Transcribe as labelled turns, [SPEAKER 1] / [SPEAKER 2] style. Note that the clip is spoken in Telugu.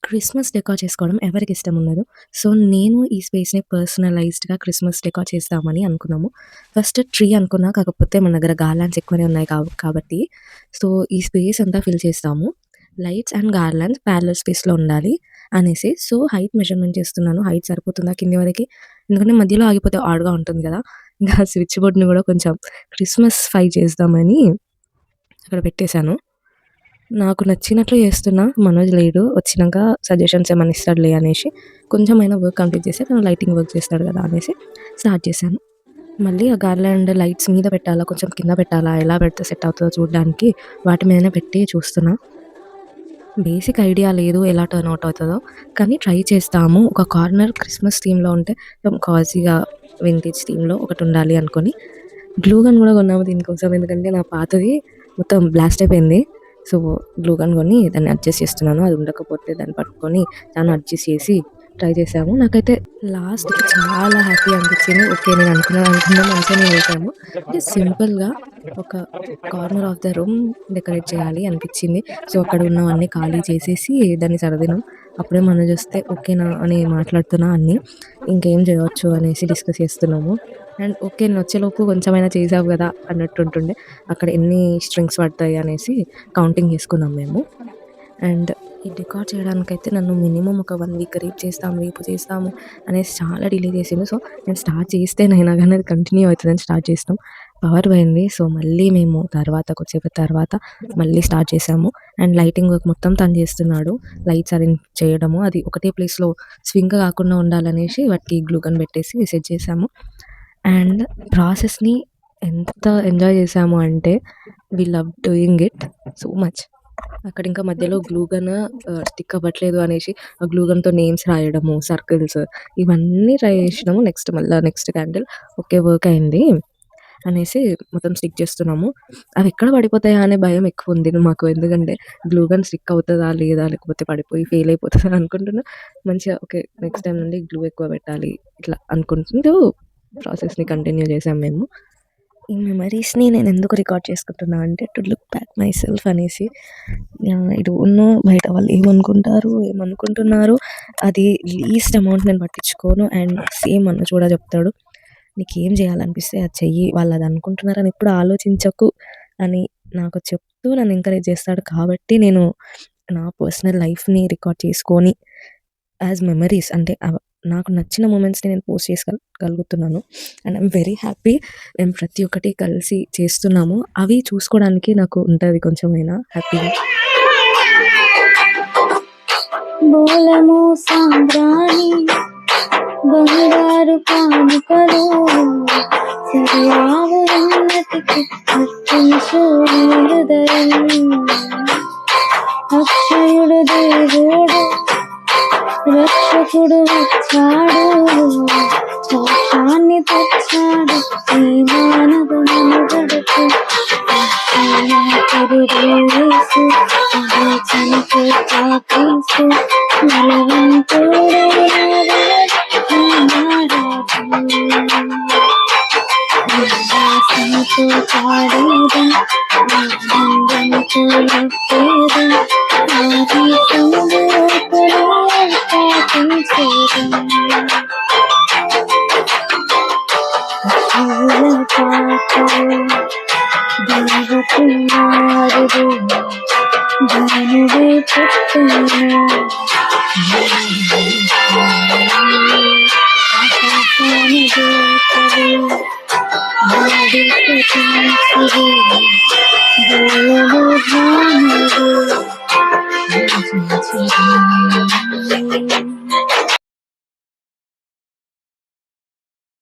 [SPEAKER 1] క్రిస్మస్ డెకార్ చేసుకోవడం ఎవరికిష్టం ఉండదు. సో, నేను ఈ స్పేస్‌ని పర్సనలైజ్డ్‌గా క్రిస్మస్ డెకార్ చేద్దామని అనుకున్నాము. ఫస్ట్ ట్రీ అనుకున్నా. కాకపోతే మన దగ్గర గార్లాండ్స్ ఎక్కువనే ఉన్నాయి కాబట్టి సో, ఈ స్పేస్ అంతా ఫిల్ చేస్తాము. లైట్స్ అండ్ గార్లాండ్స్ ప్యారలల్ స్పేస్‌లో ఉండాలి అనేసి సో, హైట్ మెజర్‌మెంట్ చేస్తున్నాను. హైట్ సరిపోతుందా కింది వరకి? ఎందుకంటే మధ్యలో ఆగిపోతే ఆడ్‌గా ఉంటుంది కదా! ఇంకా స్విచ్ బోర్డ్‌ని కూడా కొంచెం క్రిస్మస్‌ఫై చేద్దామని అక్కడ పెట్టేశాను. నాకు నచ్చినట్లు చేస్తున్నా. మనోజ్ లేడు. వచ్చినంక సజెషన్స్ ఏమన్నా ఇస్తాడులే అనేసి కొంచెమైనా వర్క్ కంప్లీట్ చేస్తే తను లైటింగ్ వర్క్ చేస్తాడు కదా అనేసి స్టార్ట్ చేశాను. మళ్ళీ ఆ గార్లాండ్ లైట్స్ మీద పెట్టాలా, కొంచెం కింద పెట్టాలా, ఎలా పెడితే సెట్ అవుతదో చూడడానికి వాటి మీదనే పెట్టి చూస్తున్నా. బేసిక్ ఐడియా లేదు ఎలా టర్న్ అవుట్ అవుతదో. కానీ ట్రై చేస్తాము. ఒక కార్నర్ క్రిస్మస్ థీమ్‌లో ఉంటే కాజీగా వింటేజ్ థీమ్‌లో ఒకటుండాలి అనుకోని గ్లూ గన్ కూడా కొన్నాము దీనికోసం. ఎందుకంటే నా పాతది మొత్తం బ్లాస్ట్ అయిపోయింది. సో, గ్లూ గన్ కొని దాన్ని అడ్జస్ట్ చేస్తున్నాను. అది ఉండకపోతే దాన్ని పట్టుకొని దాన్ని అడ్జస్ట్ చేసి ట్రై చేశాము. నాకైతే లాస్ట్‌కి చాలా హ్యాపీ అనిపించింది. ఓకే. నేను అనుకున్న మంచిగానే చేశాము. అంటే సింపుల్‌గా ఒక corner of the room decorate చేయాలి అనిపించింది. సో, అక్కడ ఉన్నవన్నీ ఖాళీ చేసేసి దాన్ని సర్దినాం. అప్పుడే మనోజ్ వస్తే ఓకేనా అని మాట్లాడుతున్నా అన్నీ. ఇంకేం చేయొచ్చు అనేసి డిస్కస్ చేస్తున్నాము. And okay. నేనొచ్చేలోపు కొంచెమైనా చేసావు గదా! అన్నట్టుంటుండే. అక్కడ ఎన్ని స్ట్రింగ్స్ పడతాయి అనేసి కౌంటింగ్ చేసుకున్నాం మేము. అండ్ ఈ డెకార్ చేయడానికైతే నన్ను మినిమమ్ ఒక 1 వీక్ రేపు చేస్తాము అనేసి చాలా డిలే చేసిండు. సో, నేను స్టార్ట్ చేస్తేనైనా గానీ అది కంటిన్యూ అవుతదని స్టార్ట్ చేసినాం. పవర్ పోయింది. సో, మళ్ళీ మేము కొద్దిసేపటి తర్వాత మళ్ళీ స్టార్ట్ చేశాము. అండ్ లైటింగ్ వర్క్ మొత్తం తను చేస్తున్నాడు. లైట్స్ అరేంజ్ చేయడము, అది ఒకటే ప్లేస్‌లో స్వింగ్ కాకుండా ఉండాలనేసి వాటికి గ్లూ గన్ పెట్టేసి సెట్ చేశాము. అండ్ ప్రాసెస్‌ని ఎంత ఎంజాయ్ చేశాము అంటే we love doing it so much. అక్కడ ఇంకా మధ్యలో గ్లూ గన్ స్టిక్ అవ్వట్లేదు అనేసి ఆ గ్లూ గన్‌తో నేమ్స్ రాయడము, సర్కిల్స్ ఇవన్నీ ట్రై చేసినాము. నెక్స్ట్ క్యాండిల్ ఓకే వర్క్ అయింది అనేసి మొత్తం స్టిక్ చేస్తున్నాము. అవి ఎక్కడ పడిపోతాయా అనే భయం ఎక్కువుంది మాకు. ఎందుకంటే గ్లూ గన్ స్టిక్ అవుతదా లేదా? లేకపోతే పడిపోయి ఫెయిల్ అయిపోతదా అనుకుంటున్నా. మంచిగా ఓకే. నెక్స్ట్ టైమ్ నుండి గ్లూ ఎక్కువ పెట్టాలి ఇట్లా అనుకుంటూ ప్రాసెస్‌ని కంటిన్యూ చేశాం మేము. ఈ మెమరీస్‌ని నేను ఎందుకు రికార్డ్ చేసుకుంటున్నా అంటే to look back my self అనేసి. ఐ డోంట్ నో బయట వాళ్ళు ఏమనుకుంటున్నారు అది లీస్ట్ అమౌంట్ నేను పట్టించుకోను. అండ్ సేమ్ మనోజ్ కూడా చెప్తాడు. నీకేం చేయాలనిపిస్తే అది చెయ్యి. వాళ్ళు అది అనుకుంటున్నారని ఎప్పుడు ఆలోచించకు అని నాకు చెప్తూ నన్ను ఎంకరేజ్ చేస్తాడు. కాబట్టి నేను నా పర్సనల్ లైఫ్‌ని రికార్డ్ చేసుకొని యాజ్ మెమరీస్ అంటే నాకు నచ్చిన మూమెంట్స్‌ని నేను పోస్ట్ గలుగుతున్నాను. And I'm very happy. మేము ప్రతి ఒక్కటి కలిసి చేస్తున్నాము. అవి చూసుకోవడానికి నాకు ఉంటది కొంచెమైనా హ్యాపీగా. బోలము సాంబ్రాణి బంగారు కానుకలు సరియావున్నటికి అర్పించు హృదయం అక్షయుడు దేవుడు రక్షకుడు వచ్చాడు మోక్షాన్ని తెచ్చాడు ఈ మానవ మనుగడకు యేసు చనిపో పాపేసు బలవంతుడైనాడు పాడేదం దేవకుమారుడు దానివే పుట్టిన ఆకాశాన్ని దేవతలు వాడికి తెలుసుడు బోలము జ్ఞానుడు